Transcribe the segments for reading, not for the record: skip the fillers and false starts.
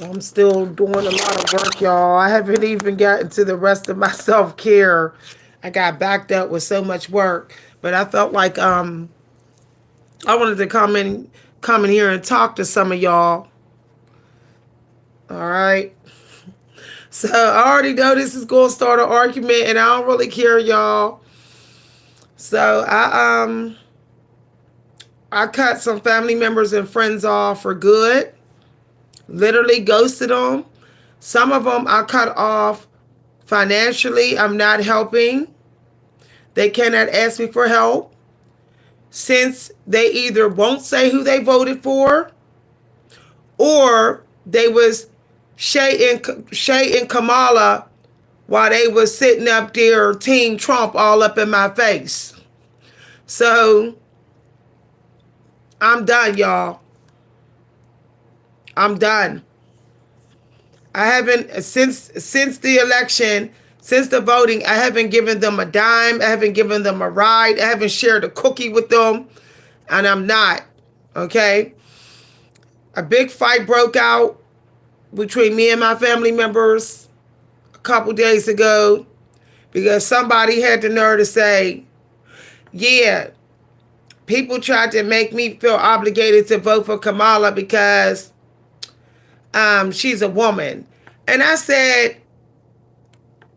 I'm still doing a lot of work, y'all. I haven't even gotten to the rest of my self-care. I got backed up with so much work, but I felt like I wanted to come in here and talk to some of y'all. All right. So I already know this is going to start an argument, and I don't really care, y'all. So I cut some family members and friends off for good. Literally ghosted them. Some of them I cut off financially. I'm not helping. They cannot ask me for help since they either won't say who they voted for, or they was Shay and Kamala while they was sitting up there Team Trump all up in my face. So I'm done, y'all. I'm done. I haven't since the election, since the voting, I haven't given them a dime. I haven't given them a ride. I haven't shared a cookie with them, and I'm not. Okay? A big fight broke out between me and my family members a couple days ago because somebody had the nerve to say, "Yeah, people tried to make me feel obligated to vote for Kamala because she's a woman." And I said,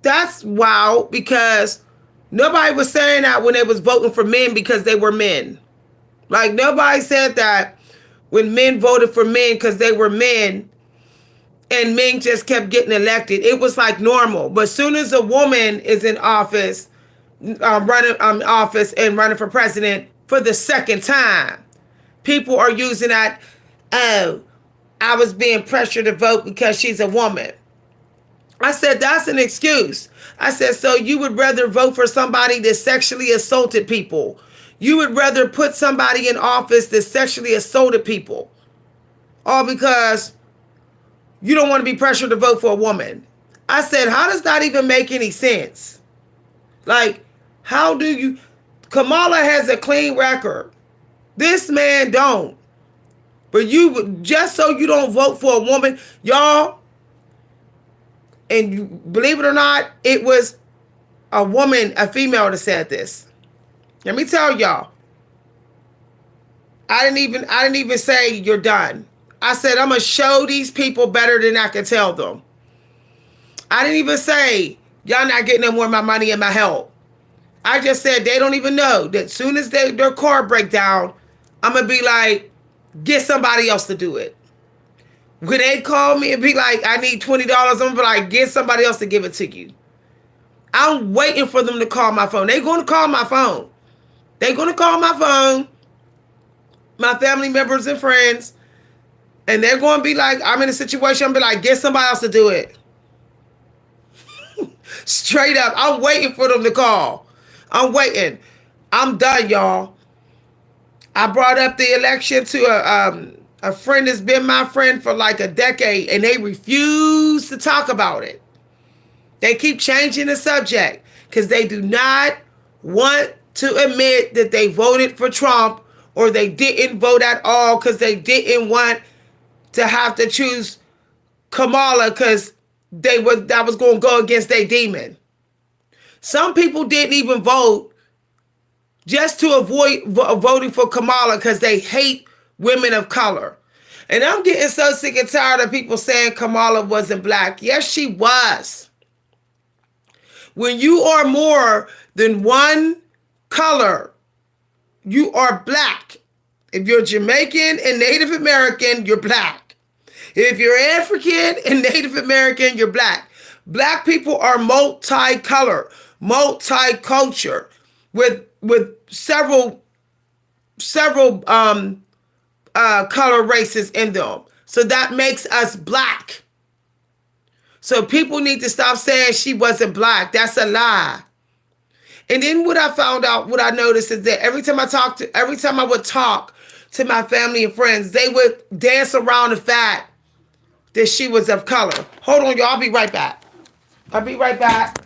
that's wild because nobody was saying that when they was voting for men because they were men. Like, nobody said that when men voted for men because they were men and men just kept getting elected. It was like normal. But as soon as a woman is in office, running office and running for president for the second time, people are using that, oh, I was being pressured to vote because she's a woman. I said, that's an excuse. I said, so you would rather vote for somebody that sexually assaulted people. You would rather put somebody in office that sexually assaulted people. All because you don't want to be pressured to vote for a woman. I said, how does that even make any sense? Like, how do you... Kamala has a clean record. This man don't. But you, just so you don't vote for a woman, y'all, and you, believe it or not, it was a woman, a female that said this. Let me tell y'all. I didn't even say you're done. I said I'm gonna show these people better than I can tell them. I didn't even say y'all not getting no more of my money and my help. I just said they don't even know that soon as their car break down, I'm gonna be like, get somebody else to do it. When they call me and be like, I need $20, I'm gonna be like, get somebody else to give it to you. I'm waiting for them to call my phone. They're gonna call my phone. They're gonna call my phone, my family members and friends, and they're gonna be like, I'm in a situation, I'm gonna be like, get somebody else to do it. Straight up. I'm waiting for them to call. I'm waiting. I'm done, y'all. I brought up the election to a friend that's been my friend for like a decade, and they refuse to talk about it. They keep changing the subject because they do not want to admit that they voted for Trump or they didn't vote at all because they didn't want to have to choose Kamala because that was going to go against their demon. Some people didn't even vote just to avoid voting for Kamala because they hate women of color. And I'm getting so sick and tired of people saying Kamala wasn't black. Yes, she was. When you are more than one color, you are black. If you're Jamaican and Native American, you're black. If you're African and Native American, you're black. Black people are multicolor, multicultural, with several color races in them. So that makes us black. So people need to stop saying she wasn't black. That's a lie. And then what I found out, what I noticed is that every time I would talk to my family and friends, they would dance around the fact that she was of color. Hold on, y'all. I'll be right back. I'll be right back.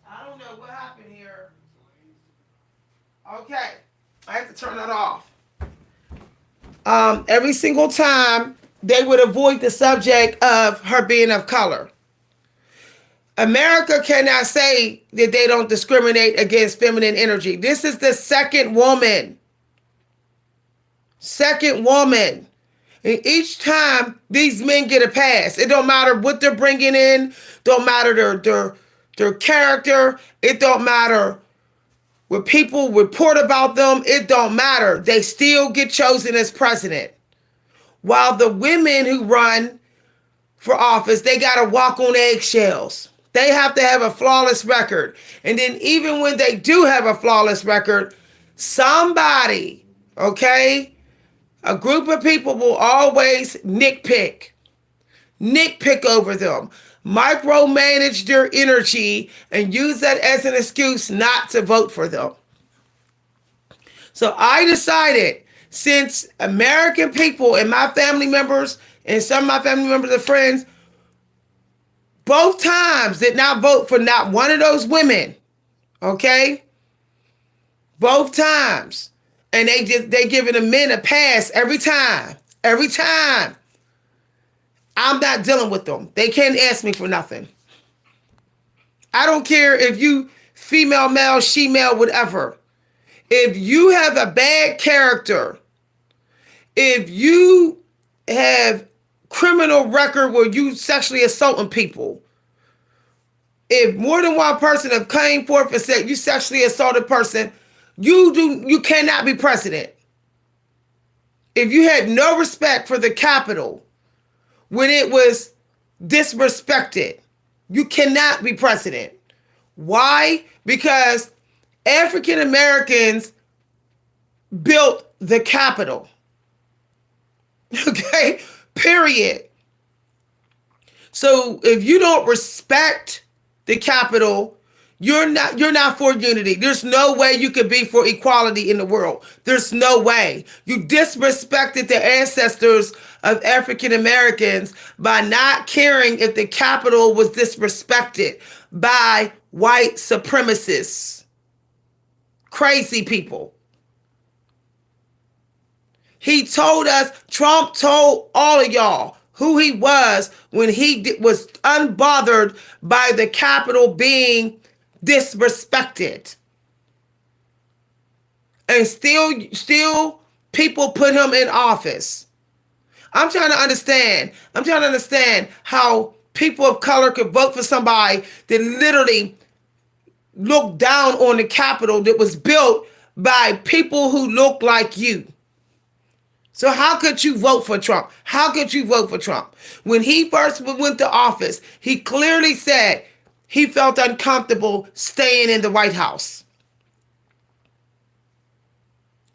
I don't know what happened here. Okay. I have to turn that off. Every single time they would avoid the subject of her being of color. America cannot say that they don't discriminate against feminine energy. This is the second woman. Second woman. And each time these men get a pass. It don't matter what they're bringing in. Don't matter their character. It don't matter what people report about them. It don't matter. They still get chosen as president. While the women who run for office, they got to walk on eggshells. They have to have a flawless record. And then even when they do have a flawless record, somebody, okay, a group of people will always nitpick over them, micromanage their energy, and use that as an excuse not to vote for them. So I decided, since American people and my family members and some of my family members and friends both times did not vote for not one of those women, okay? Both times. And they giving the men a pass every time. Every time. I'm not dealing with them. They can't ask me for nothing. I don't care if you female, male, she-male, whatever. If you have a bad character, if you have criminal record where you sexually assaulting people, if more than one person have came forth and said you sexually assaulted a person, you cannot be president. If you had no respect for the Capitol when it was disrespected, you cannot be president. Why? Because African Americans built the Capitol. Okay? Period. So if you don't respect the Capitol, you're not for unity. There's no way you could be for equality in the world. There's no way. You disrespected the ancestors of African Americans by not caring if the Capitol was disrespected by white supremacists. Crazy people. He told us, Trump told all of y'all who he was when he was unbothered by the Capitol being disrespected. And still people put him in office. I'm trying to understand how people of color could vote for somebody that literally looked down on the Capitol that was built by people who look like you. So how could you vote for Trump? How could you vote for Trump? When he first went to office, he clearly said he felt uncomfortable staying in the White House.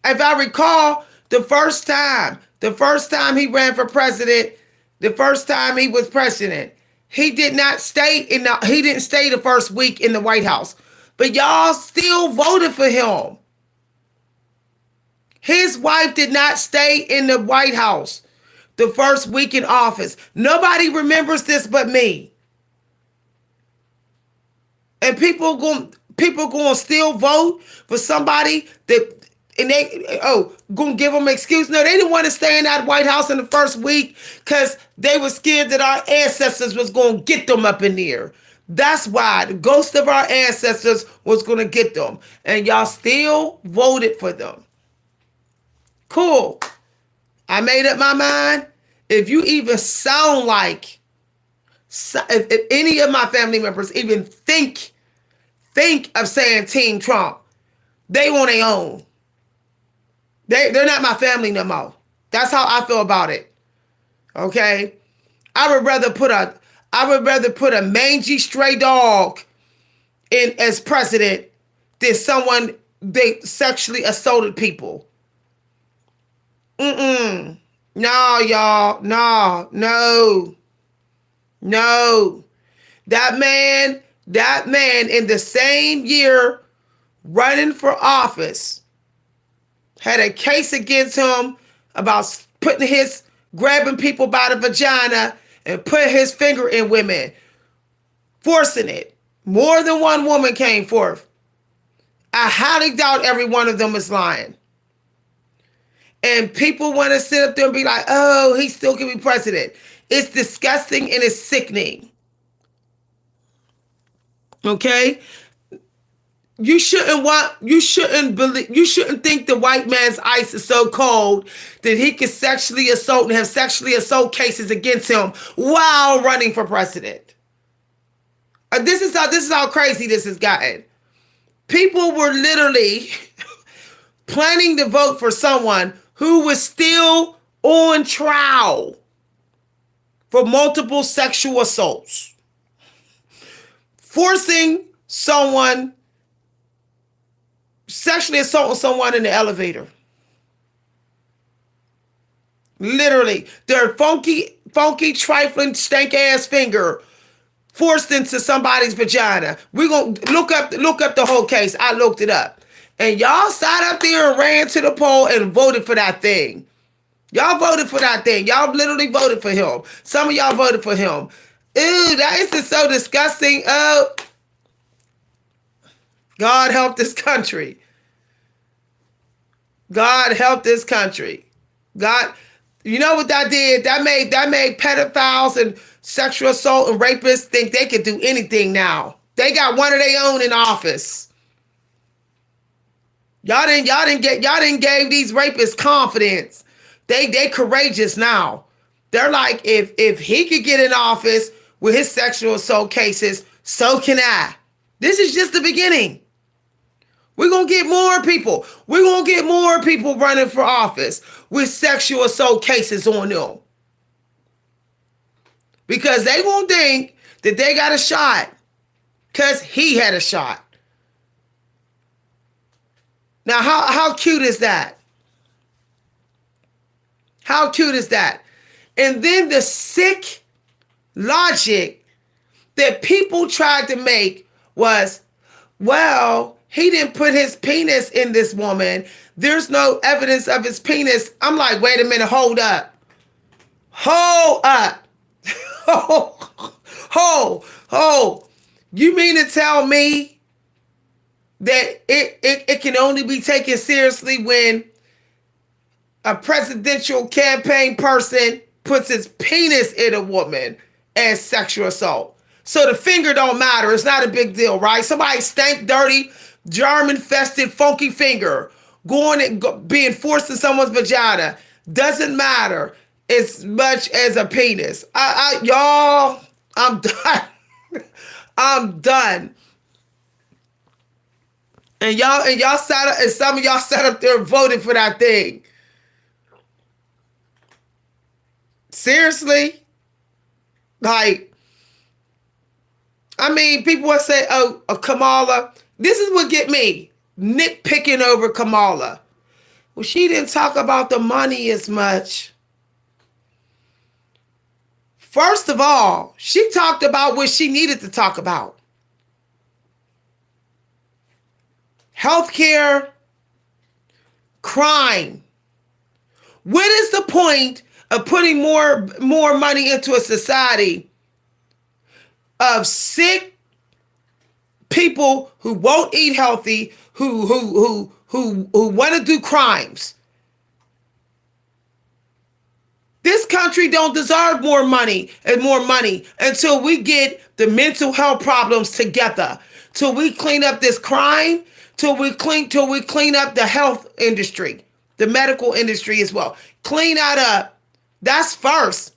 If I recall, the first time he ran for president, the first time he was president, he didn't stay the first week in the White House. But y'all still voted for him. His wife did not stay in the White House the first week in office. Nobody remembers this but me. And people going to still vote for somebody that, and they going to give them an excuse. No, they didn't want to stay in that White House in the first week because they were scared that our ancestors was going to get them up in there. That's why the ghost of our ancestors was going to get them. And y'all still voted for them. Cool. I made up my mind. If you even sound like, if any of my family members even think of saying Team Trump, they on their own. They're not my family no more. That's how I feel about it. Okay? I would rather put a mangy stray dog in as president than someone they sexually assaulted people. No, y'all. No. That man in the same year running for office had a case against him about grabbing people by the vagina and put his finger in women, forcing it. More than one woman came forth. I highly doubt every one of them is lying. And people want to sit up there and be like, oh, he still can be president. It's disgusting and it's sickening. Okay? You shouldn't think the white man's ice is so cold that he can sexually assault and have sexually assault cases against him while running for president. This is how crazy this has gotten. People were literally planning to vote for someone who was still on trial for multiple sexual assaults. Forcing someone, sexually assaulting someone in the elevator. Literally, their funky, trifling, stank ass finger forced into somebody's vagina. We're gonna look up the whole case. I looked it up. And y'all sat up there and ran to the poll and voted for that thing. Y'all voted for that thing. Y'all literally voted for him. Some of y'all voted for him. Ew, that is just so disgusting. Oh, God help this country. God help this country. God, you know what that did? That made pedophiles and sexual assault and rapists think they could do anything now. They got one of their own in office. Y'all didn't give these rapists confidence. They courageous now. They're like, if he could get in office with his sexual assault cases, so can I. This is just the beginning. We're going to get more people. We're going to get more people running for office with sexual assault cases on them. Because they won't think that they got a shot because he had a shot. Now, how cute is that? How cute is that? And then the sick logic that people tried to make was, well, he didn't put his penis in this woman. There's no evidence of his penis. I'm like, wait a minute, hold up. Hold up. Hold. You mean to tell me that it can only be taken seriously when a presidential campaign person puts his penis in a woman as sexual assault? So the finger don't matter. It's not a big deal, right? Somebody stank, dirty, germ-infested, funky finger being forced in someone's vagina doesn't matter as much as a penis. Y'all, I'm done. I'm done. And y'all sat up, and some of y'all sat up there and voted for that thing. Seriously? Like, I mean, people will say, oh, Kamala. This is what get me nitpicking over Kamala. Well, she didn't talk about the money as much. First of all, she talked about what she needed to talk about. Healthcare, crime. What is the point of putting more money into a society of sick people who won't eat healthy, who want to do crimes? This country don't deserve more money until we get the mental health problems together, till we clean up this crime, till we clean up the health industry, the medical industry as well. Clean that up. That's first.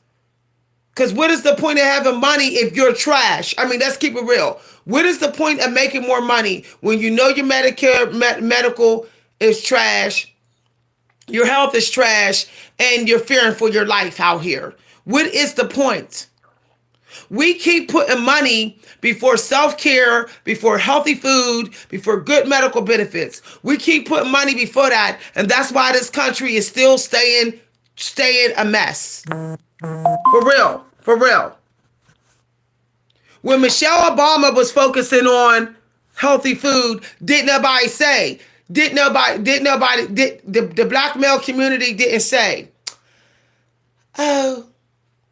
Because what is the point of having money if you're trash? I mean, let's keep it real. What is the point of making more money when you know your medical is trash, your health is trash, and you're fearing for your life out here? What is the point? We keep putting money before self-care, before healthy food, before good medical benefits. We keep putting money before that, and that's why this country is still staying a mess. For real. When Michelle Obama was focusing on healthy food, the black male community didn't say, oh,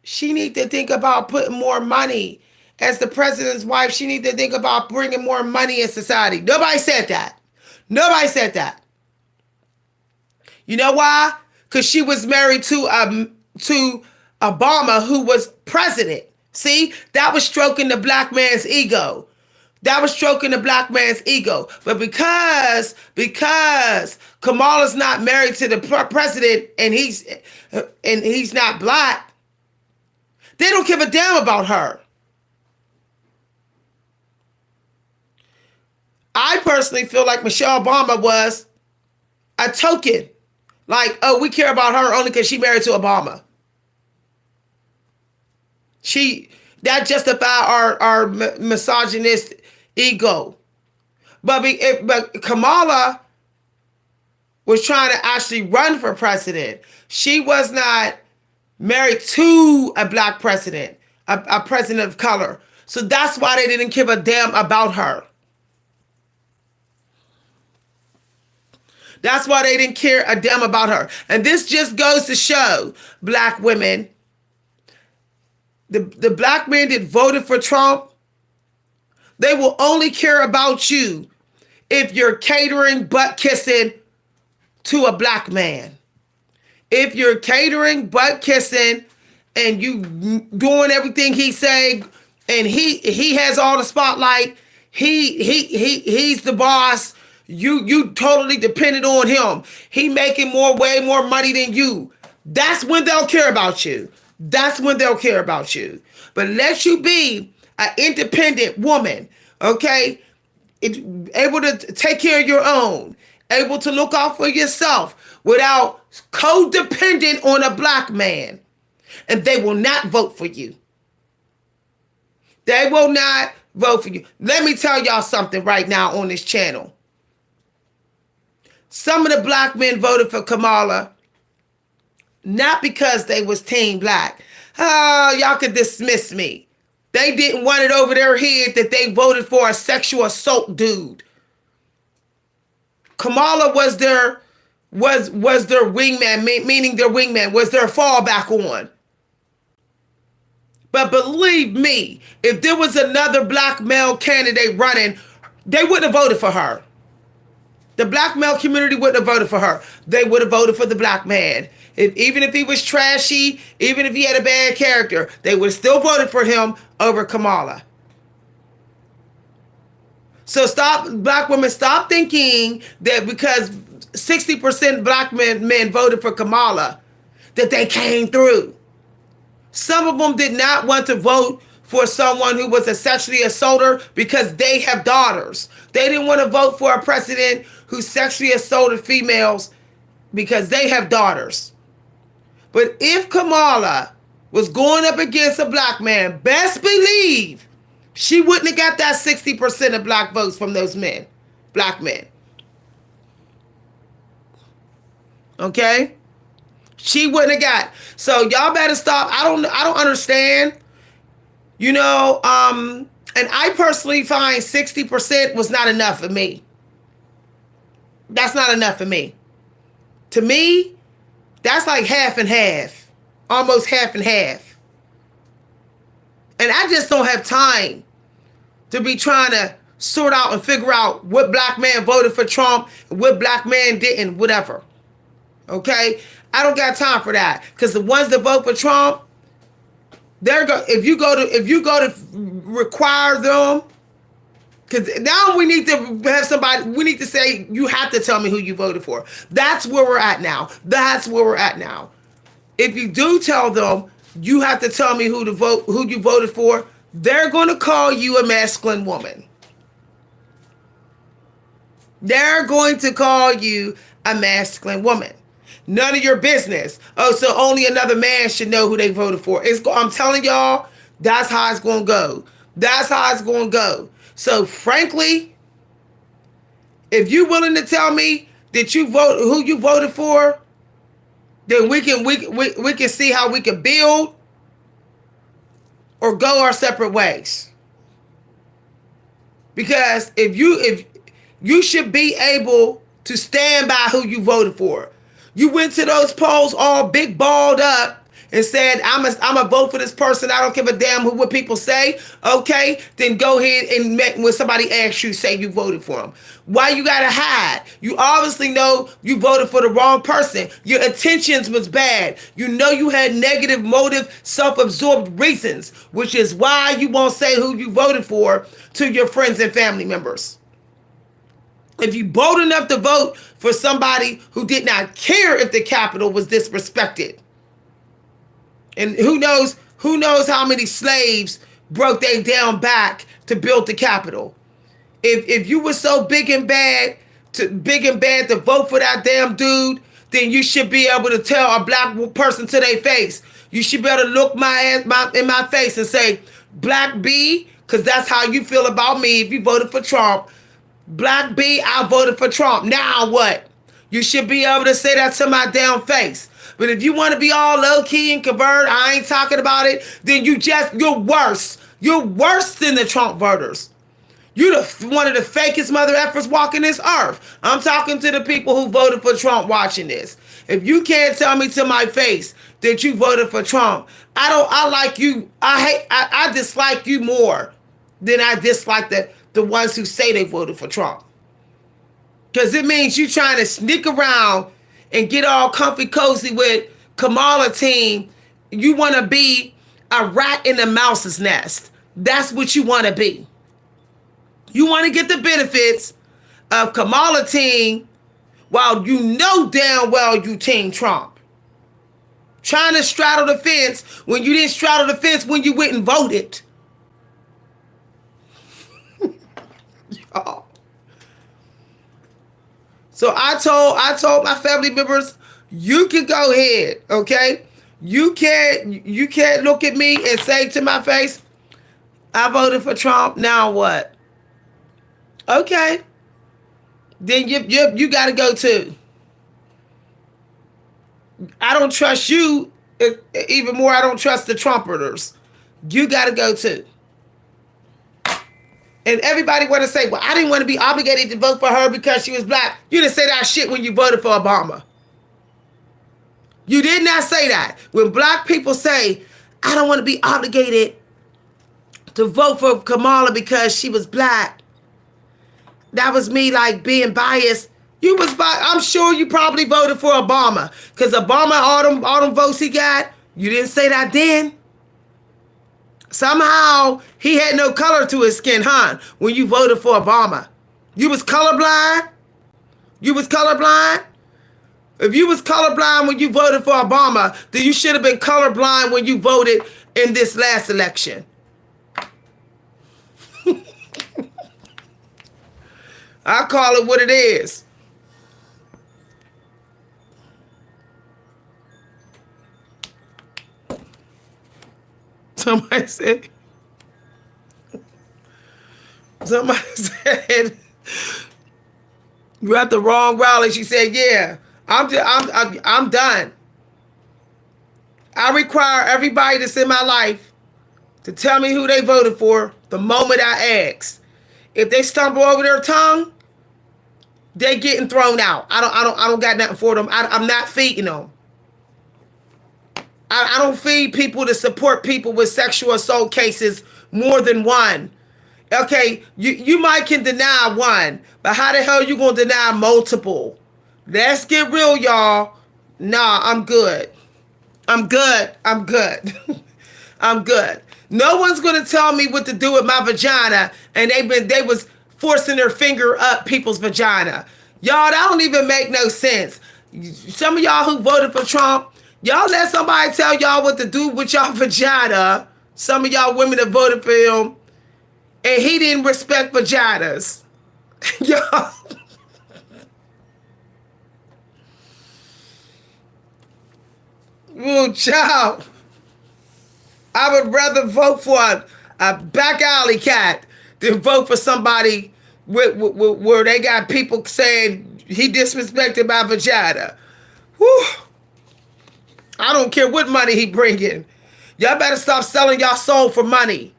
she need to think about putting more money. As the president's wife, she need to think about bringing more money in society. Nobody said that. You know why? because she was married to Obama, who was president. See, that was stroking the black man's ego. That was stroking the black man's ego. But because Kamala's not married to the president and he's not black, they don't give a damn about her. I personally feel like Michelle Obama was a token. Like, oh, we care about her only because she married to Obama. That justified our misogynist ego. But Kamala was trying to actually run for president. She was not married to a black president, a president of color. So that's why they didn't give a damn about her. That's why they didn't care a damn about her. And this just goes to show black women, the black men that voted for Trump, they will only care about you if you're catering, butt kissing to a black man. If you're catering, butt kissing, and you doing everything he say, and he has all the spotlight, he's the boss. You totally dependent on him. He making way more money than you. That's when they'll care about you. That's when they'll care about you. But unless you be an independent woman, okay, able to take care of your own, able to look out for yourself without codependent on a black man, and they will not vote for you. They will not vote for you. Let me tell y'all something right now on this channel. Some of the black men voted for Kamala not because they was team black. Oh, y'all could dismiss me. They didn't want it over their head that they voted for a sexual assault dude. Kamala was their wingman, meaning their wingman was their fallback on. But believe me, if there was another black male candidate running, they wouldn't have voted for her. The black male community wouldn't have voted for her. They would have voted for the black man. Even if he was trashy, even if he had a bad character, they would have still voted for him over Kamala. So black women, stop thinking that because 60% black men voted for Kamala, that they came through. Some of them did not want to vote for someone who was a sexually assaulter because they have daughters. They didn't want to vote for a president who sexually assaulted females because they have daughters. But if Kamala was going up against a black man, best believe she wouldn't have got that 60% of black votes from those men, black men. Okay? She wouldn't have got. So y'all better stop. I don't understand. You know, and I personally find 60% was not enough for me. That's not enough for me. To me, that's like half and half. Almost half and half. And I just don't have time to be trying to sort out and figure out what black man voted for Trump, and what black man didn't, whatever. Okay? I don't got time for that. Because the ones that vote for Trump, if you go to require them, because now we need to have somebody, we need to say, you have to tell me who you voted for. That's where we're at now. That's where we're at now. If you do tell them, you have to tell me who you voted for, they're going to call you a masculine woman. They're going to call you a masculine woman. None of your business. Oh, so only another man should know who they voted for. I'm telling y'all, that's how it's going to go. That's how it's going to go. So frankly, if you're willing to tell me that who you voted for, then we can see how we can build or go our separate ways. Because if you should be able to stand by who you voted for. You went to those polls all big balled up and said, I'm a vote for this person. I don't give a damn what people say. Okay, then go ahead and when somebody asks you, say you voted for them. Why you gotta hide? You obviously know you voted for the wrong person. Your intentions was bad. You know you had negative motive, self-absorbed reasons, which is why you won't say who you voted for to your friends and family members. If you bold enough to vote for somebody who did not care if the Capitol was disrespected, and who knows how many slaves broke their down back to build the Capitol. If you were so big and bad to vote for that damn dude, then you should be able to tell a black person to their face. You should be able to look in my face and say, Black B, because that's how you feel about me if you voted for Trump. Black B, I voted for Trump. Now what? You should be able to say that to my damn face. But if you want to be all low-key and covert, I ain't talking about it, then you're worse. You're worse than the Trump voters. You're one of the fakest mother effers walking this earth. I'm talking to the people who voted for Trump watching this. If you can't tell me to my face that you voted for Trump, I dislike you more than I dislike the ones who say they voted for Trump. Because it means you trying to sneak around and get all comfy cozy with Kamala team. You want to be a rat in the mouse's nest. That's what you want to be. You want to get the benefits of Kamala team while you know damn well you team Trump. Trying to straddle the fence when you didn't straddle the fence when you went and voted. So I told my family members, you can go ahead, okay? You can't look at me and say to my face, I voted for Trump, now what? Okay. Then you got to go too. I don't trust you. Even more, I don't trust the Trumpers. You got to go too. And everybody want to say, well, I didn't want to be obligated to vote for her because she was black. You didn't say that shit when you voted for Obama. You did not say that. When black people say, I don't want to be obligated to vote for Kamala because she was black. That was me like being biased. I'm sure you probably voted for Obama. Because Obama, all them votes he got, you didn't say that then. Somehow, he had no color to his skin, huh? When you voted for Obama. You was colorblind? You was colorblind? If you was colorblind when you voted for Obama, then you should have been colorblind when you voted in this last election. I call it what it is. Somebody said, you're at the wrong rally. She said, yeah, I'm done. I require everybody that's in my life to tell me who they voted for the moment I ask. If they stumble over their tongue, they getting thrown out. I don't got nothing for them. I'm not feeding them. I don't feed people to support people with sexual assault cases more than one. Okay, you might can deny one, but how the hell you gonna deny multiple? Let's get real, y'all. Nah, I'm good. I'm good. I'm good. I'm good. No one's gonna tell me what to do with my vagina, and they was forcing their finger up people's vagina. Y'all, that don't even make no sense. Some of y'all who voted for Trump, y'all let somebody tell y'all what to do with y'all vagina. Some of y'all women that voted for him, and he didn't respect vaginas. Y'all. Oh, child. I would rather vote for a back alley cat than vote for somebody where they got people saying he disrespected my vagina. Whew. I don't care what money he bring in. Y'all better stop selling y'all soul for money.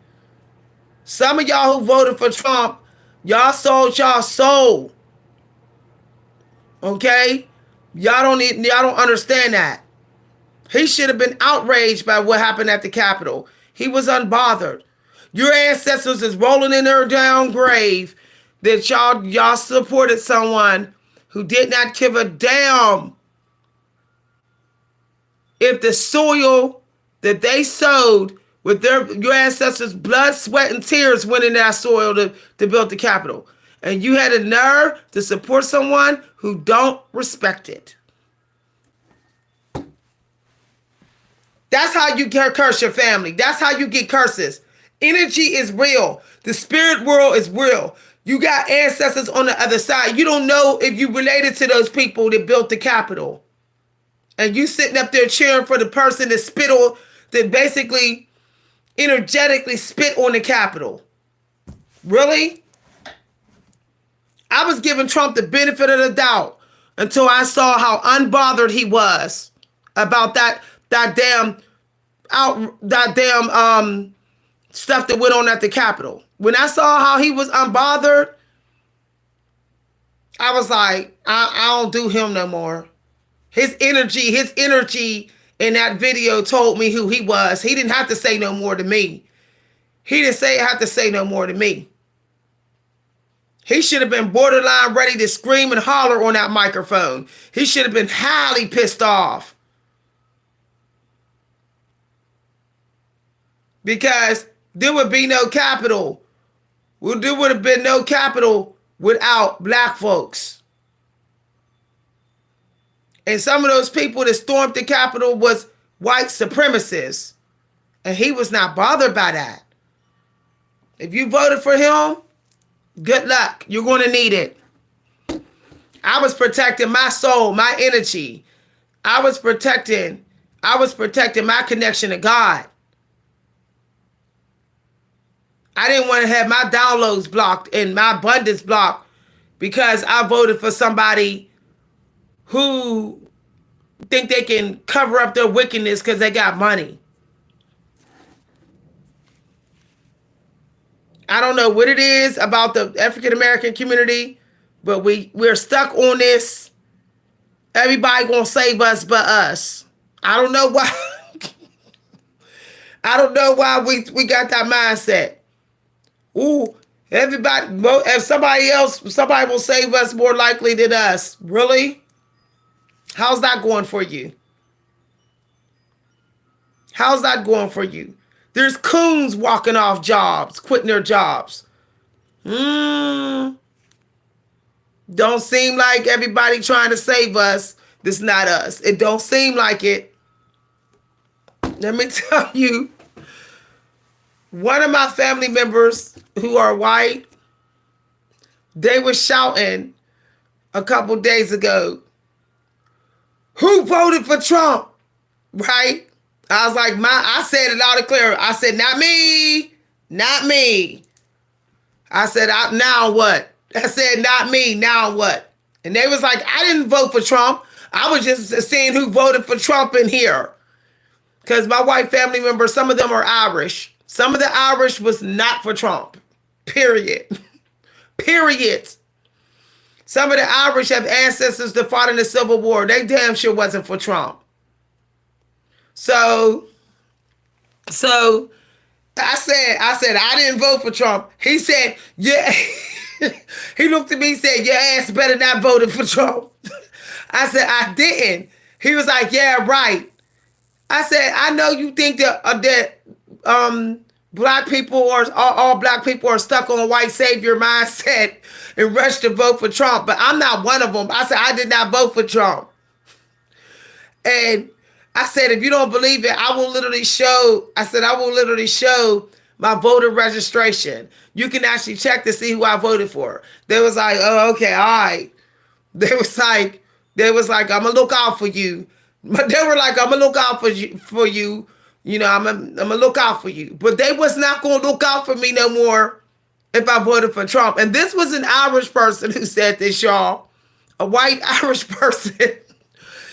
Some of y'all who voted for Trump, y'all sold y'all soul. Okay? Y'all don't understand that. He should have been outraged by what happened at the Capitol. He was unbothered. Your ancestors is rolling in their down grave that y'all supported someone who did not give a damn if the soil that they sowed with your ancestors' blood, sweat, and tears went in that soil to build the Capitol. And you had a nerve to support someone who don't respect it. That's how you curse your family. That's how you get curses. Energy is real. The spirit world is real. You got ancestors on the other side. You don't know if you related to those people that built the Capitol. And you sitting up there cheering for the person that basically energetically spit on the Capitol. Really? I was giving Trump the benefit of the doubt until I saw how unbothered he was about that damn stuff that went on at the Capitol. When I saw how he was unbothered, I was like, I don't do him no more. His energy in that video told me who he was. He didn't have to say no more to me. He didn't have to say no more to me. He should have been borderline ready to scream and holler on that microphone. He should have been highly pissed off. Because there would be no Capitol. Well, there would have been no Capitol without black folks. And some of those people that stormed the Capitol was white supremacists. And he was not bothered by that. If you voted for him, good luck. You're going to need it. I was protecting my soul, my energy. I was protecting my connection to God. I didn't want to have my downloads blocked and my abundance blocked because I voted for somebody who think they can cover up their wickedness because they got money. I don't know what it is about the African American community, but we're stuck on this. Everybody gonna save us but us. I don't know why. I don't know why we got that mindset. Ooh, everybody, if somebody will save us more likely than us. Really? How's that going for you? How's that going for you? There's coons walking off jobs, quitting their jobs. Don't seem like everybody trying to save us. This is not us. It don't seem like it. Let me tell you, one of my family members who are white, they were shouting a couple days ago, who voted for Trump? Right? I was like, I said it loud and clear. I said, not me, not me. I said, now what? I said, not me, now what? And they was like, I didn't vote for Trump. I was just seeing who voted for Trump in here. Because my white family members, some of them are Irish. Some of the Irish was not for Trump. Period. Period. Some of the Irish have ancestors that fought in the Civil War. They damn sure wasn't for Trump. So I said, I didn't vote for Trump. He said, yeah. He looked at me and said, your ass better not voted for Trump. I said, I didn't. He was like, yeah, right. I said, I know you think that black people or all black people are stuck on a white savior mindset and rush to vote for Trump, but I'm not one of them. I said, I did not vote for Trump. And I said, if you don't believe it, I will literally show my voter registration. You can actually check to see who I voted for. They was like, oh, okay, all right. They was like, I'm gonna look out for you. But they were like, I'm gonna look out for you. You know, I'm gonna look out for you. But they was not gonna look out for me no more if I voted for Trump. And this was an Irish person who said this, y'all. A white Irish person.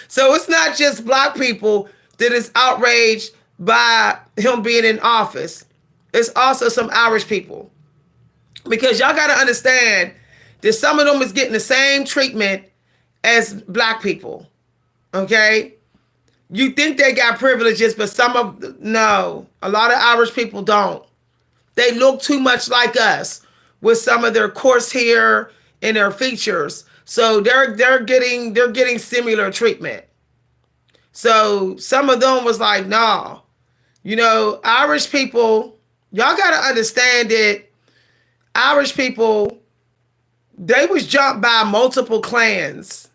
So it's not just black people that is outraged by him being in office. It's also some Irish people. Because y'all got to understand that some of them is getting the same treatment as black people. Okay? You think they got privileges, but no, a lot of Irish people don't. They look too much like us with some of their coarse hair and their features. So they're getting similar treatment. So some of them was like, nah. Irish people, y'all gotta understand that Irish people, they was jumped by multiple clans,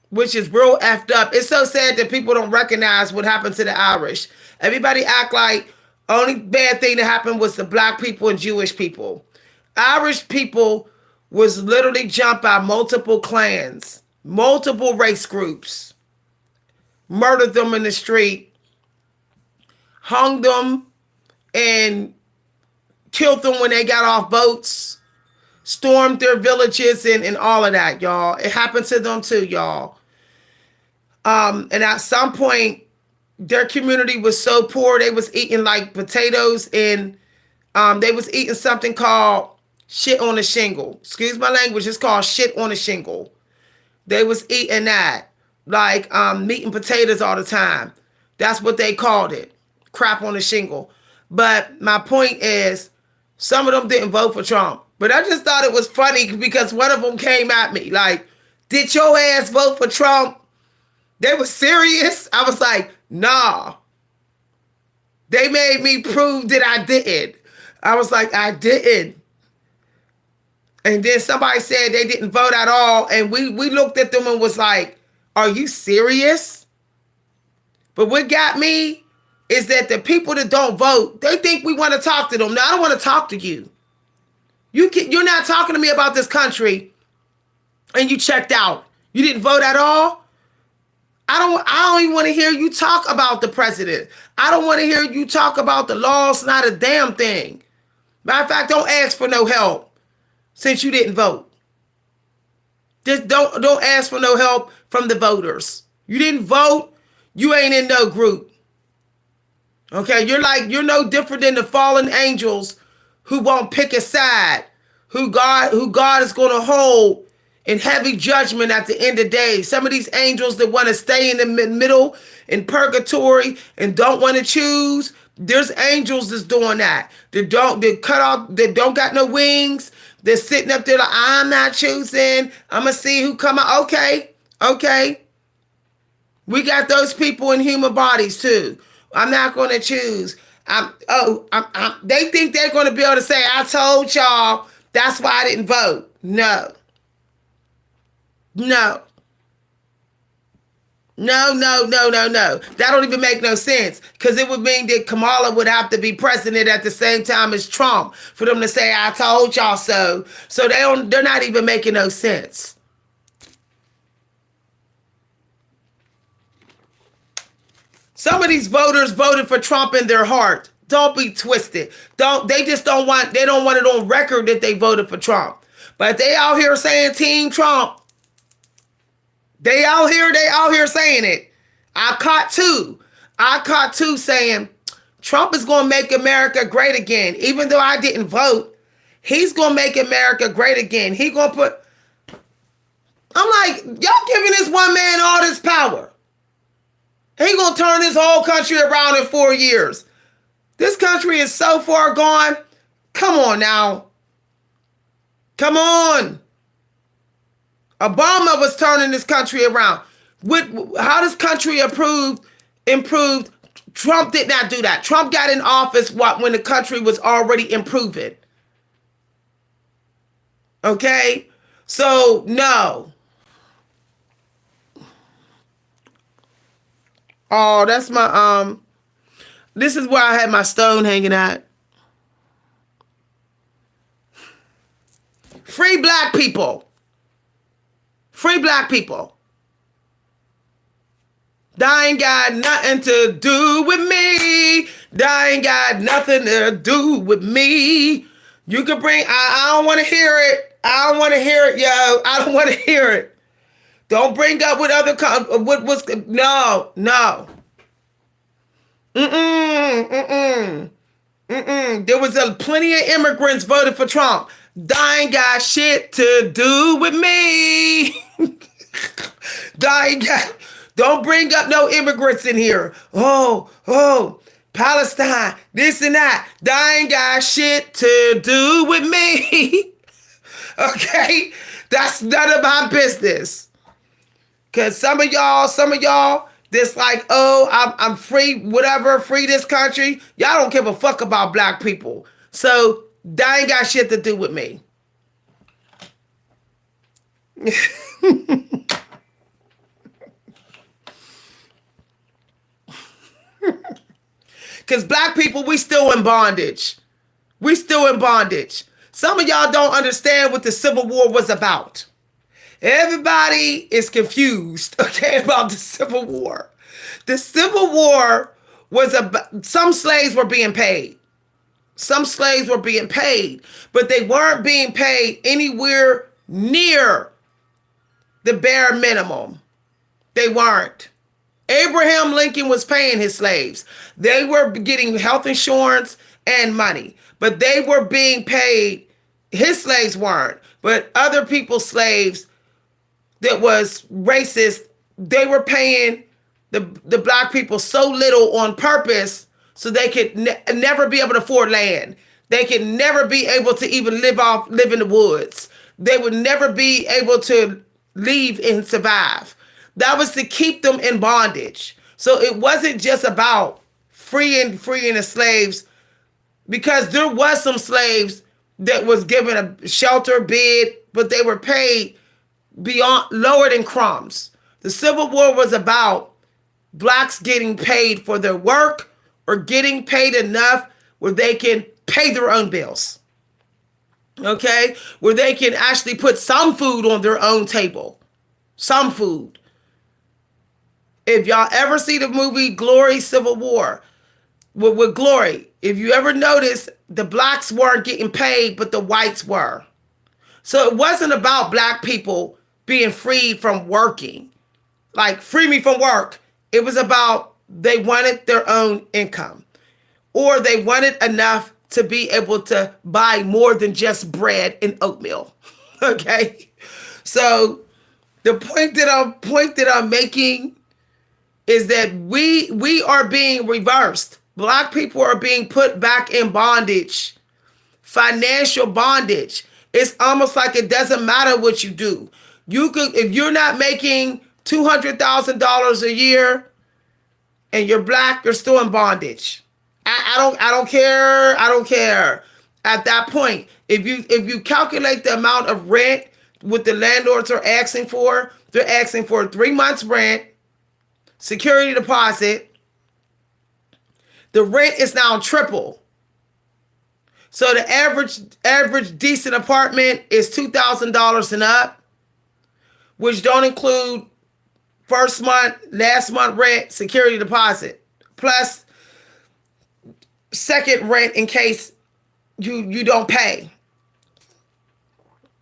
which is real effed up. It's so sad that people don't recognize what happened to the Irish. Everybody act like only bad thing that happened was the black people and Jewish people. Irish people was literally jumped by multiple clans, multiple race groups, murdered them in the street, hung them, and killed them when they got off boats, stormed their villages, and all of that, y'all. It happened to them too, y'all. And at some point, their community was so poor, they was eating like potatoes, and they was eating something called shit on a shingle. Excuse my language, it's called shit on a shingle. They was eating that, like meat and potatoes all the time. That's what they called it, crap on a shingle. But my point is, some of them didn't vote for Trump. But I just thought it was funny because one of them came at me like, did your ass vote for Trump? They were serious. I was like, nah. They made me prove that I didn't. I was like, I didn't. And then somebody said they didn't vote at all. And we looked at them and was like, are you serious? But what got me is that the people that don't vote, they think we want to talk to them. No, I don't want to talk to you. You're not talking to me about this country and you checked out. You didn't vote at all? I don't even want to hear you talk about the president. I don't want to hear you talk about the laws, not a damn thing. Matter of fact, don't ask for no help since you didn't vote. Just don't ask for no help from the voters. You didn't vote, you ain't in no group. Okay, you're no different than the fallen angels who won't pick a side, who God is going to hold in heavy judgment at the end of days. Some of these angels that want to stay in the middle in purgatory and don't want to choose. There's angels that's doing that. That don't got no wings. They're sitting up there like, I'm not choosing. I'm gonna see who come out. Okay. We got those people in human bodies too. I'm not gonna choose. They think they're gonna be able to say, I told y'all, that's why I didn't vote. No. That don't even make no sense, because it would mean that Kamala would have to be president at the same time as Trump for them to say, I told y'all so. So they're not even making no sense. Some of these voters voted for Trump in their heart. Don't be twisted. They don't want it on record that they voted for Trump. But they out here saying Team Trump. They out here saying it. I caught two saying Trump is going to make America great again. Even though I didn't vote, he's going to make America great again. He going to put... I'm like, y'all giving this one man all this power. He going to turn this whole country around in 4 years. This country is so far gone. Come on now. Come on. Obama was turning this country around. How this country improved? Trump did not do that. Trump got in office when the country was already improving. Okay? So, no. Oh, that's my, this is where I had my stone hanging at. Free black people. Free black people. That ain't got nothing to do with me. That ain't got nothing to do with me. You can bring, I don't want to hear it. I don't want to hear it, yo. I don't want to hear it. Don't bring up with other, no. There was plenty of immigrants voted for Trump. That ain't got shit to do with me. That Don't bring up no immigrants in here. Oh, Palestine, this and that. That ain't got shit to do with me. Okay? That's none of my business. Cause some of y'all, this like, oh, I'm free, whatever, free this country. Y'all don't give a fuck about black people. So that ain't got shit to do with me. Because black people, we still in bondage. We still in bondage. Some of y'all don't understand what the Civil War was about. Everybody is confused, okay, about the Civil War. The Civil War was about, some slaves were being paid. Some slaves were being paid, but they weren't being paid anywhere near the bare minimum. They weren't. Abraham Lincoln was paying his slaves. They were getting health insurance and money, but they were being paid. His slaves weren't, but other people's slaves that was racist, they were paying the black people so little on purpose so they could never be able to afford land. They could never be able to even live in the woods. They would never be able to leave and survive. That was to keep them in bondage. So it wasn't just about freeing the slaves, because there was some slaves that was given a shelter bid, but they were paid beyond lower than crumbs. The Civil War was about blacks getting paid for their work or getting paid enough where they can pay their own bills. Okay? Where they can actually put some food on their own table. Some food. If y'all ever see the movie Glory Civil War, with Glory, if you ever notice, the blacks weren't getting paid, but the whites were. So it wasn't about black people being freed from working. Like, free me from work. It was about they wanted their own income. Or they wanted enough to be able to buy more than just bread and oatmeal. Okay? So the point that I'm making is that we are being reversed. Black people are being put back in bondage, financial bondage. It's almost like it doesn't matter what you do. You could, if you're not making $200,000 a year and you're black, you're still in bondage. I don't care. I don't care. At that point, if you calculate the amount of rent what the landlords are asking for, they're asking for 3 months rent, security deposit. The rent is now triple. So the average decent apartment is $2,000 and up, which don't include first month, last month rent, security deposit, plus second rent in case you don't pay.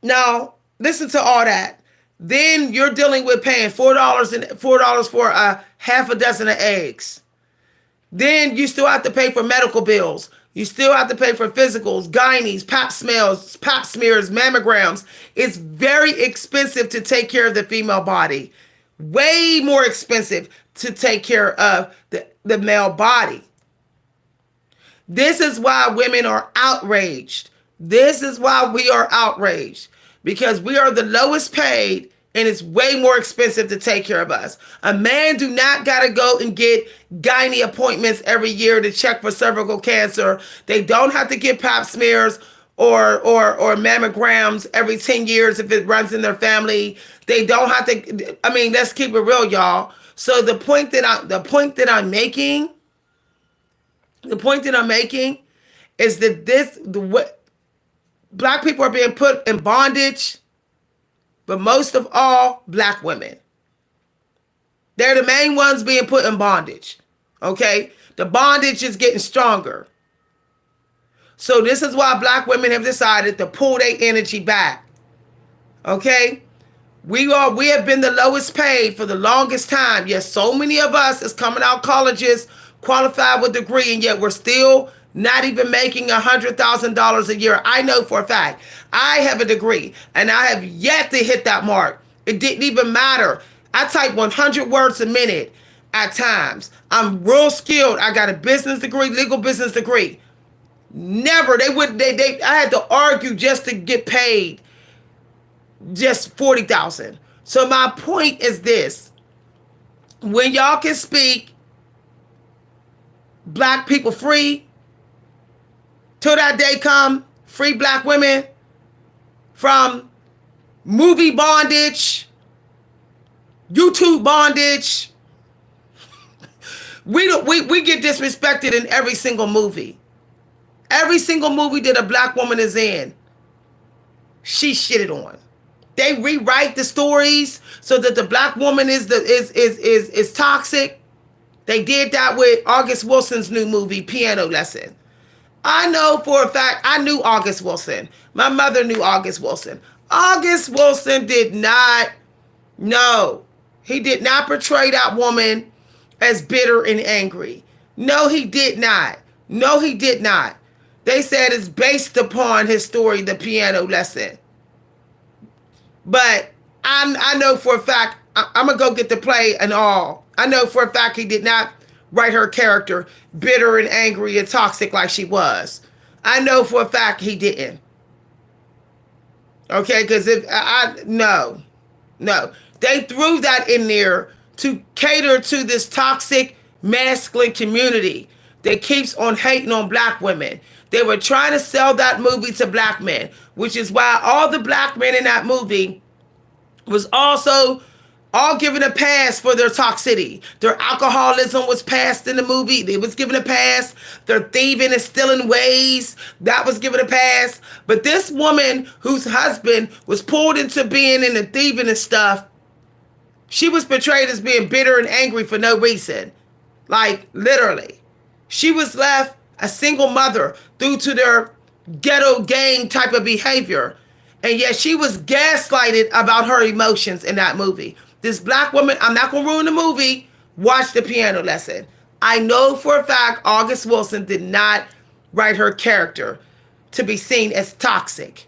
Now, listen to all that. Then you're dealing with paying $4 for a half a dozen of eggs. Then you still have to pay for medical bills. You still have to pay for physicals, gynaes, pap smears, mammograms. It's very expensive to take care of the female body. Way more expensive to take care of the male body. This is why women are outraged. This is why we are outraged. Because we are the lowest paid and it's way more expensive to take care of us. A man do not got to go and get gynae appointments every year to check for cervical cancer. They don't have to get pap smears or mammograms every 10 years if it runs in their family. They don't have to, I mean, let's keep it real, y'all. So the point that I'm making is that black people are being put in bondage, but most of all, black women. They're the main ones being put in bondage. Okay? The bondage is getting stronger. So this is why black women have decided to pull their energy back. Okay? We have been the lowest paid for the longest time. Yes, so many of us is coming out colleges, qualified with a degree, and yet we're still not even making $100,000 a year. I know for a fact. I have a degree, and I have yet to hit that mark. It didn't even matter. I type 100 words a minute at times. I'm real skilled. I got a business degree, legal business degree. Never. I had to argue just to get paid just 40,000. So my point is this. When y'all can speak black people free, till that day come, free black women from movie bondage, YouTube bondage. We get disrespected in every single movie. Every single movie that a black woman is in, she's shitted on. They rewrite the stories so that the black woman is toxic. They did that with August Wilson's new movie, Piano Lesson. I know for a fact, I knew August Wilson. My mother knew August Wilson. August Wilson did not, no, he did not portray that woman as bitter and angry. No, he did not. No, he did not. They said it's based upon his story, The Piano Lesson. But I know for a fact, I'm going to go get the play and all. I know for a fact he did not write her character bitter and angry and toxic like she was. I know for a fact he didn't. Okay, because no. They threw that in there to cater to this toxic masculine community that keeps on hating on black women. They were trying to sell that movie to black men, which is why all the black men in that movie was also all given a pass for their toxicity. Their alcoholism was passed in the movie. They was given a pass. Their thieving and stealing ways, that was given a pass. But this woman whose husband was pulled into being in the thieving and stuff, she was portrayed as being bitter and angry for no reason. Like, literally. She was left a single mother due to their ghetto gang type of behavior. And yet she was gaslighted about her emotions in that movie. This black woman, I'm not going to ruin the movie, watch The Piano Lesson. I know for a fact August Wilson did not write her character to be seen as toxic.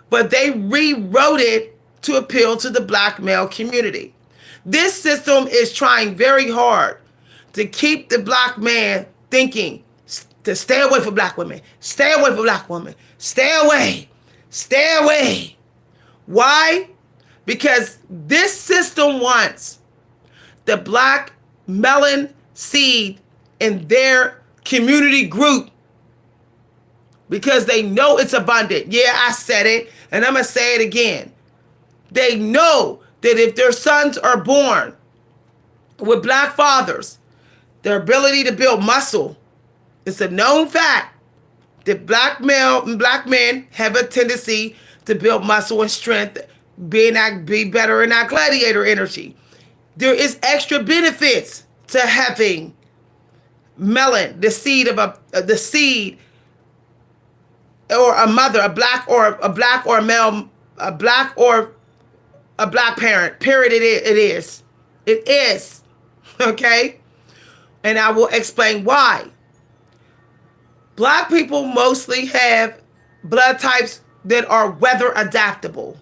But they rewrote it to appeal to the black male community. This system is trying very hard to keep the black man thinking to stay away from black women. Stay away from black women. Stay away. Stay away. Why? Because this system wants the black melon seed in their community group because they know it's abundant. Yeah, I said it, and I'm going to say it again. They know that if their sons are born with black fathers, their ability to build muscle, it's a known fact that black men have a tendency to build muscle and strength, be better in that gladiator energy. There is extra benefits to having melon, the seed or a mother, a black parent. Period. It is. It is. Okay? And I will explain why. Black people mostly have blood types that are weather adaptable,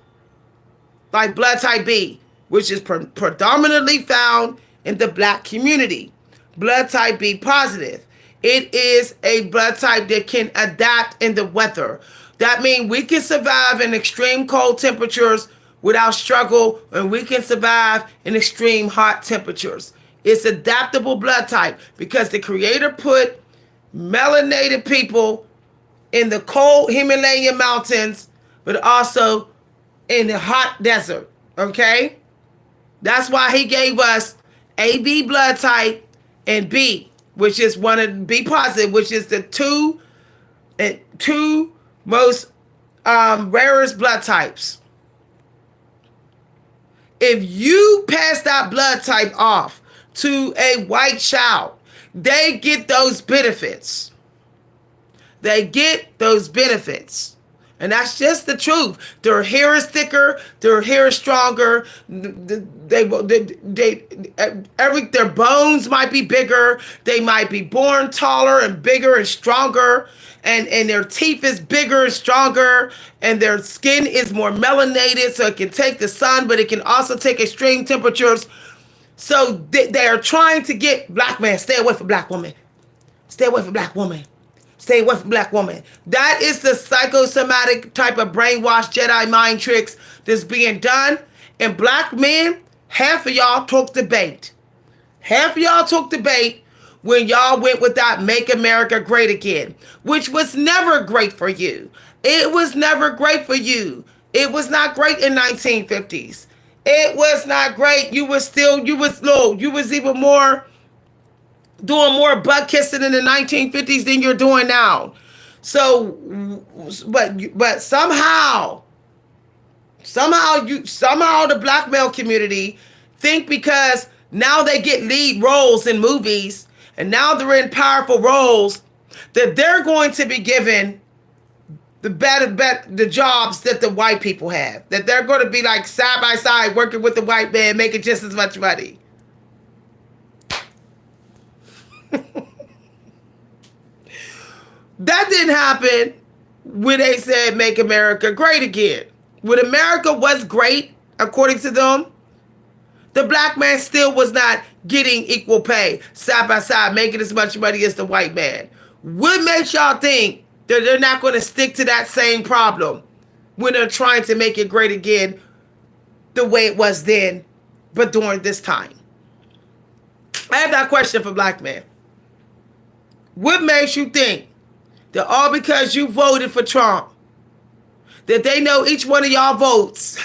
like blood type B, which is predominantly found in the black community. Blood type B positive. It is a blood type that can adapt in the weather. That means we can survive in extreme cold temperatures without struggle, and we can survive in extreme hot temperatures. It's adaptable blood type because the Creator put melanated people in the cold Himalayan mountains, but also in the hot desert, okay? That's why he gave us AB blood type and B, which is one of B positive, which is the two most rarest blood types. If you pass that blood type off to a white child, they get those benefits. They get those benefits. And that's just the truth. Their hair is thicker. Their hair is stronger. Their bones might be bigger. They might be born taller and bigger and stronger. And their teeth is bigger and stronger. And their skin is more melanated, so it can take the sun, but it can also take extreme temperatures. So they are trying to get black man, stay away from black woman. Stay away from black woman. Stay away from black woman. That is the psychosomatic type of brainwash Jedi mind tricks that's being done. And black men, half of y'all took the bait. Half of y'all took the bait when y'all went with that Make America Great Again, which was never great for you. It was never great for you. It was not great in 1950s. It was not great. You was even more doing more butt kissing in the 1950s than you're doing now. So, but somehow the black male community think because now they get lead roles in movies and now they're in powerful roles that they're going to be given the jobs that the white people have. That they're going to be like side by side working with the white man making just as much money. That didn't happen when they said Make America Great Again. When America was great, according to them, the black man still was not getting equal pay, side by side, making as much money as the white man. What makes y'all think that they're not going to stick to that same problem when they're trying to make it great again the way it was then, but during this time? I have that question for black men. What makes you think that all because you voted for Trump, that they know each one of y'all votes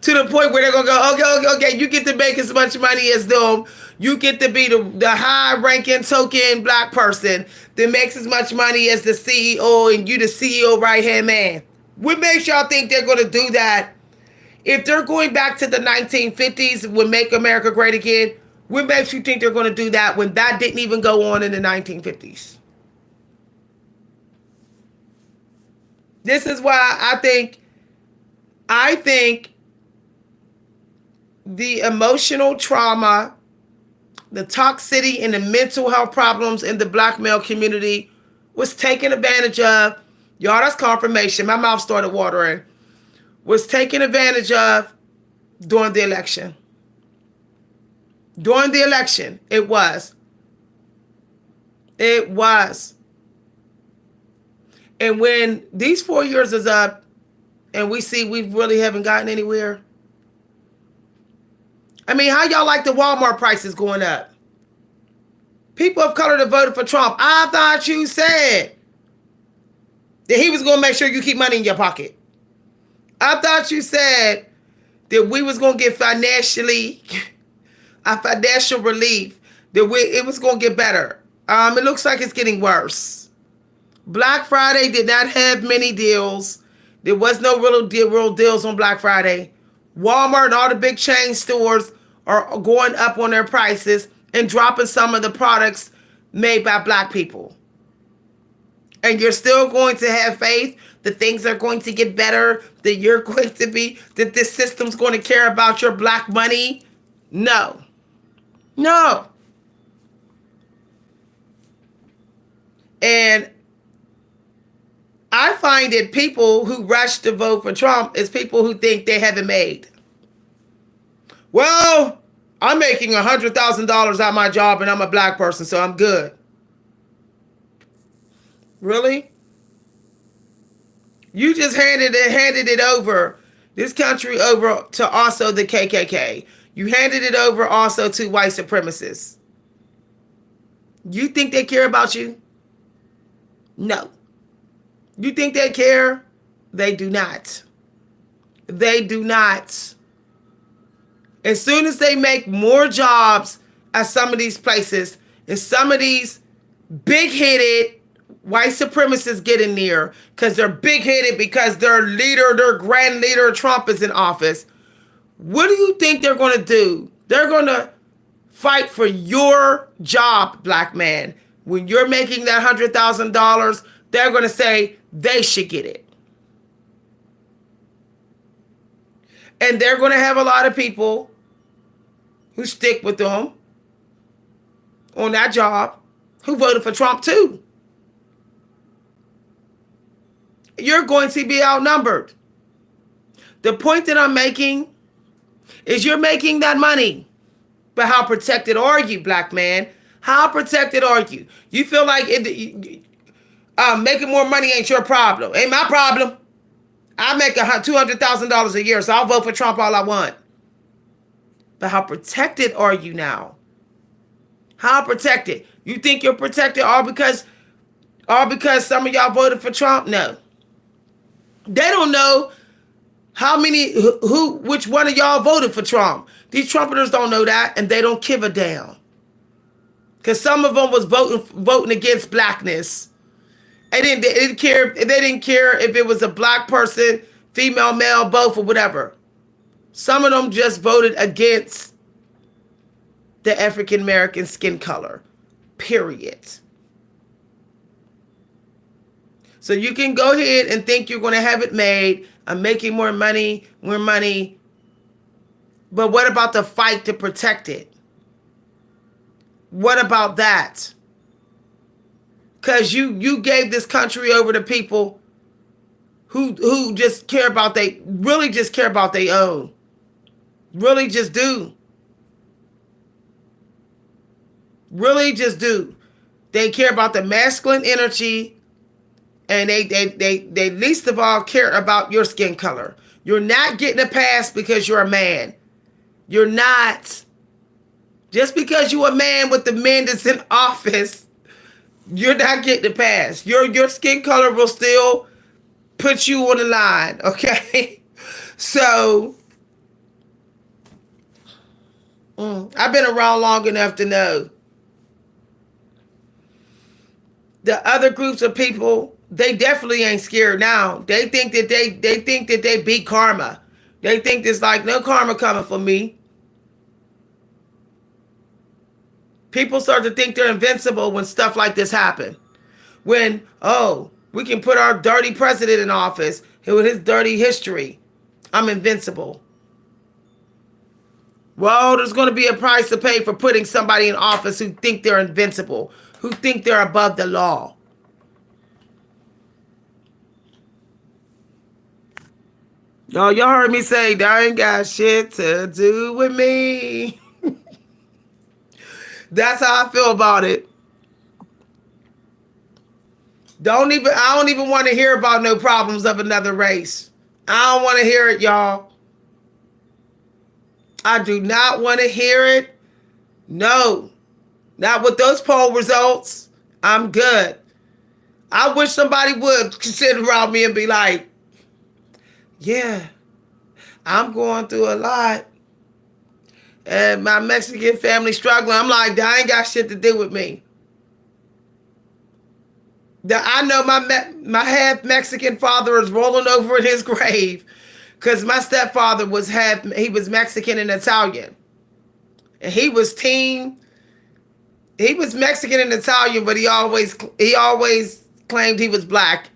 to the point where they're going to go, okay, you get to make as much money as them. You get to be the high-ranking token black person that makes as much money as the CEO, and you the CEO right-hand man. What makes y'all think they're going to do that? If they're going back to the 1950s when Make America Great Again, what makes you think they're going to do that when that didn't even go on in the 1950s? This is why I think the emotional trauma, the toxicity, and the mental health problems in the black male community was taken advantage of. Y'all, that's confirmation. My mouth started watering. Was taken advantage of during the election. During the election, it was. It was. And when these 4 years is up and we see we really haven't gotten anywhere. I mean, how y'all like the Walmart prices going up? People of color that voted for Trump, I thought you said that he was going to make sure you keep money in your pocket. I thought you said that we was going to get financial relief, that it was going to get better. It looks like it's getting worse. Black Friday did not have many deals. There was no real deals on Black Friday. Walmart and all the big chain stores are going up on their prices and dropping some of the products made by black people. And you're still going to have faith that things are going to get better, that you're going to be, that this system's going to care about your black money? No. No. And I find that people who rush to vote for Trump is people who think they haven't made. Well, I'm making $100,000 out of my job and I'm a black person, so I'm good. Really? You just handed it over, this country over to also the KKK. You handed it over also to white supremacists. You think they care about you? No. You think they care? They do not. They do not. As soon as they make more jobs at some of these places, and some of these big-headed white supremacists get in there because they're big-headed because their leader, their grand leader, Trump, is in office, what do you think they're going to do? They're going to fight for your job, black man. When you're making that $100,000, they're going to say they should get it. And they're going to have a lot of people who stick with them on that job who voted for Trump too. You're going to be outnumbered. The point that I'm making is you're making that money. But how protected are you, black man? How protected are you? You feel like making more money ain't your problem. Ain't my problem. I make $200,000 a year, so I'll vote for Trump all I want. But how protected are you now? How protected? You think you're protected all because some of y'all voted for Trump? No. They don't know how many, which one of y'all voted for Trump. These Trumpeters don't know that, and they don't give a damn. Because some of them was voting against blackness. They didn't care if it was a black person, female, male, both, or whatever. Some of them just voted against the African American skin color. Period. So you can go ahead and think you're going to have it made. I'm making more money. But what about the fight to protect it? What about that? Because you gave this country over to people who just care about really just care about their own. Really just do. Really just do. They care about the masculine energy, and they least of all care about your skin color. You're not getting a pass because you're a man. You're not. Just because you're a man with the men that's in office, you're not getting a pass. Your skin color will still put you on the line, okay? So, I've been around long enough to know the other groups of people, they definitely ain't scared now. They think that they beat karma. They think there's like no karma coming for me. People start to think they're invincible when stuff like this happen. When, we can put our dirty president in office with his dirty history. I'm invincible. Well, there's going to be a price to pay for putting somebody in office who think they're invincible, who think they're above the law. Y'all heard me say, that ain't got shit to do with me. That's how I feel about it. I don't even want to hear about no problems of another race. I don't want to hear it, y'all. I do not want to hear it. No. Not with those poll results. I'm good. I wish somebody would sit around me and be like, yeah, I'm going through a lot. And my Mexican family struggling. I'm like, that ain't got shit to do with me. I know my half Mexican father is rolling over in his grave because my stepfather was Mexican and Italian. And he was Mexican and Italian, but he always claimed he was black.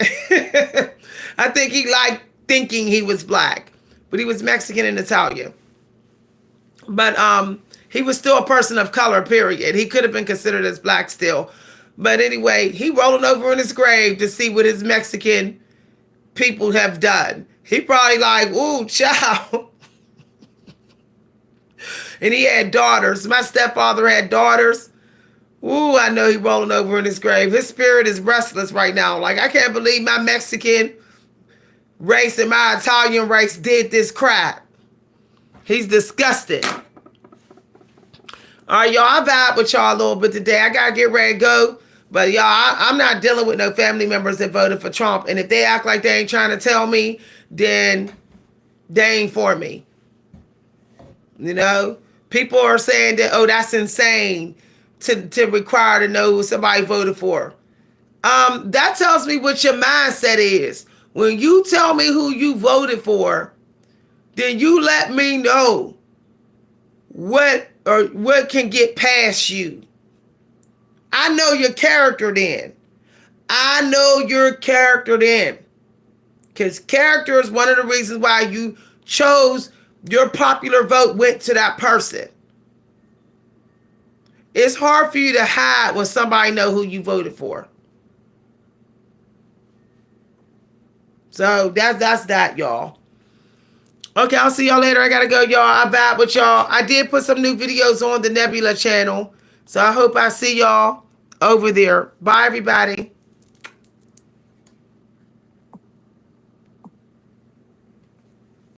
I think he liked thinking he was black, but he was Mexican and Italian. But he was still a person of color, period. He could have been considered as black still. But anyway, he rolling over in his grave to see what his Mexican people have done. He probably like, ooh, child. And he had daughters. My stepfather had daughters. Ooh, I know he rolling over in his grave. His spirit is restless right now. Like, I can't believe my Mexican race and my Italian race did this crap. He's disgusted. All right, y'all, I vibe with y'all a little bit today. I got to get ready to go. But, y'all, I'm not dealing with no family members that voted for Trump. And if they act like they ain't trying to tell me, then they ain't for me. You know? People are saying that, that's insane to require to know who somebody voted for. That tells me what your mindset is. When you tell me who you voted for, then you let me know what can get past you. I know your character then. Because character is one of the reasons why you chose Your popular vote went to that person. It's hard for you to hide when somebody know who you voted for. So that's that, y'all. Okay, I'll see y'all later. I gotta go, y'all. I vibe with y'all. I did put some new videos on the Nebula channel. So I hope I see y'all over there. Bye, everybody.